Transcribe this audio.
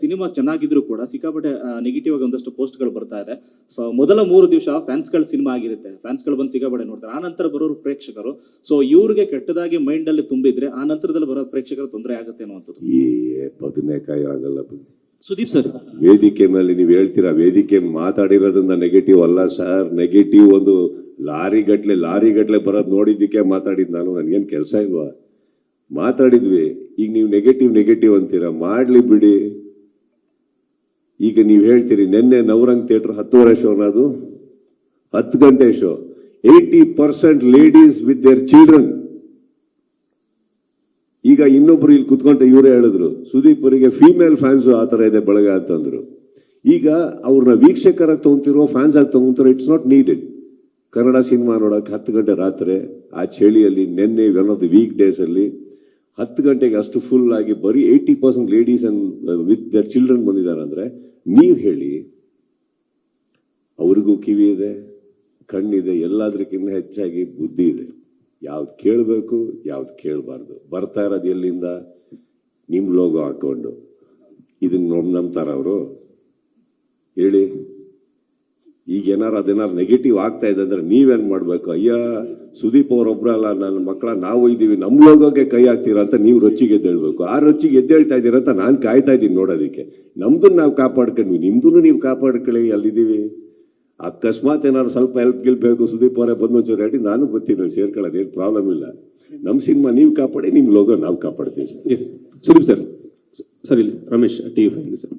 Cinema ಚೆನ್ನಾಗಿದ್ರು ಕೂಡ ಸಿಕ್ಕಾಪಟ್ಟೆ negative ಆಗಿ ಒಂದಷ್ಟು ಪೋಸ್ಟ್ಗಳು ಬರ್ತಾ ಇದೆ. ಸೊ ಮೊದಲ 3 ದಿವಸ ಫ್ಯಾನ್ಸ್ಗಳ ಸಿನಿಮಾ ಆಗಿರುತ್ತೆ, ಫ್ಯಾನ್ಸ್ಗಳು ಬಂದು ಸಿಕ್ಕಾಪಟ್ಟೆ ನೋಡ್ತಾರೆ. ಆ ನಂತರ ಬರೋರು ಪ್ರೇಕ್ಷಕರು. ಸೊ ಇವ್ರಿಗೆ ಕೆಟ್ಟದಾಗಿ ಮೈಂಡ್ ಅಲ್ಲಿ ತುಂಬಿದ್ರೆ ಆ ನಂತರದಲ್ಲಿ ಬರೋ ಪ್ರೇಕ್ಷಕರು ತೊಂದರೆ ಆಗುತ್ತೆ ಅನ್ನುವಂಥದ್ದು. ಈ ಬದನೆಕಾಯಿ ಆಗಲ್ಲ. ಸುದೀಪ್ ಸರ್, ವೇದಿಕೆ ಮೇಲೆ ನೀವು ಹೇಳ್ತೀರಾ, ವೇದಿಕೆ ಮಾತಾಡಿರೋದ್ರಿಂದ ನೆಗೆಟಿವ್ ಅಲ್ಲ ಸರ್. ನೆಗೆಟಿವ್ ಒಂದು ಲಾರಿ ಗಟ್ಲೆ ಬರೋದು ನೋಡಿದ್ದಕ್ಕೆ ಮಾತಾಡಿದ್ ನಾನು. ನನಗೇನು ಕೆಲಸ ಇಲ್ವಾ? ಮಾತಾಡಿದ್ವಿ. ಈಗ ನೀವು ನೆಗೆಟಿವ್ ಅಂತೀರಾ, ಮಾಡ್ಲಿ ಬಿಡಿ. ಈಗ ನೀವು ಹೇಳ್ತೀರಿ ನಿನ್ನೆ ನವರಂಗ್ ಥಿಯೇಟರ್ 10:30 ಶೋ, ಅದು 10 ಗಂಟೆ show. 80% ladies with their children. ಈಗ ಇನ್ನೊಬ್ರು ಇಲ್ಲಿ ಕುತ್ಕೊಂಡ ಇವರೇ ಹೇಳಿದ್ರು, ಸುದೀಪ್ ಅವರಿಗೆ ಫೀಮೇಲ್ ಫ್ಯಾನ್ಸ್ ಆತರ ಇದೆ ಬಳಗ ಅಂತಂದ್ರು. ಈಗ ಅವ್ರನ್ನ ವೀಕ್ಷಕರ ತಗೊಂತಿರೋ ಫ್ಯಾನ್ಸ್ ಆಗಿ ತಗೊಂತಿರೋ, it's not needed. Kannada cinema ನೋಡಕ್ 10 ಗಂಟೆ ರಾತ್ರಿ ಆ ಚಳಿಯಲ್ಲಿ, ನಿನ್ನೆ one of the week days ಅಲ್ಲಿ 10 ಗಂಟೆಗೆ ಅಷ್ಟು ಫುಲ್ ಆಗಿ ಬರೀ 80% ladies and with their children ಬಂದಿದ್ದಾರೆ ಅಂದ್ರೆ, ನೀವ್ ಹೇಳಿ. ಅವ್ರಿಗೂ ಕಿವಿ ಇದೆ, ಕಣ್ಣಿದೆ, ಎಲ್ಲದಕ್ಕಿಂತ ಹೆಚ್ಚಾಗಿ ಬುದ್ಧಿ ಇದೆ. ಯಾವ್ದು ಕೇಳಬೇಕು, ಯಾವ್ದು ಕೇಳಬಾರ್ದು. ಬರ್ತಾ ಇರೋದು ಎಲ್ಲಿಂದ? ನಿಮ್ ಲೋಗೋ ಹಾಕೊಂಡು. ಇದನ್ನ ನಂಬ್ತಾರ ಅವರು? ಹೇಳಿ. ಈಗ ಅದೇನಾರು ನೆಗೆಟಿವ್ ಆಗ್ತಾ ಇದೆ ಅಂದ್ರೆ ನೀವೇನ್ ಮಾಡ್ಬೇಕು? ಅಯ್ಯ, ಸುದೀಪ್ ಅವರೊಬ್ರ ಅಲ್ಲ, ನನ್ನ ಮಕ್ಕಳ ನಾವು ಇದ್ದೀವಿ, ನಮ್ ಲೋಗೋಗೆ ಕೈ ಹಾಕ್ತೀರಾ ಅಂತ ನೀವು ರೊಚ್ಚಿಗೆ ಎದ್ದೇಳ್ಬೇಕು. ಆ ರೊಚ್ಚಿಗೆ ಎದ್ದೇಳ್ತಾ ಇದ್ದೀರಾ ಅಂತ ನಾನು ಕಾಯ್ತಾ ಇದ್ದೀನಿ ನೋಡೋದಿಕ್ಕೆ. ನಮ್ದನ್ನ ನಾವು ಕಾಪಾಡ್ಕೊಂಡ್ವಿ, ನಿಮ್ದು ನೀವು ಕಾಪಾಡ್ಕೊಳ್ಳಿ. ಅಲ್ಲಿದ್ದೀವಿ. ಅಕಸ್ಮಾತ್ ಏನಾದ್ರು ಸ್ವಲ್ಪ ಹೆಲ್ಪ್ ಬೇಕು, ಸುದೀಪ್ ಅವರೇ ಬಂದು ಒಂಚೂರು ಹೇಳಿ, ನಾನು ಬರ್ತೀನಿ, ಸೇರ್ಕೊಳ್ಳೋದು, ಏನು ಪ್ರಾಬ್ಲಮ್ ಇಲ್ಲ. ನಮ್ಮ ಸಿನಿಮಾ ನೀವು ಕಾಪಾಡಿ, ನಿಮ್ಮ ಲೋಗೋ ನಾವು ಕಾಪಾಡ್ತೀವಿ. ಸುದೀಪ್ ಸರ್, ಇಲ್ಲಿ ರಮೇಶ್, TV5 ಸರ್.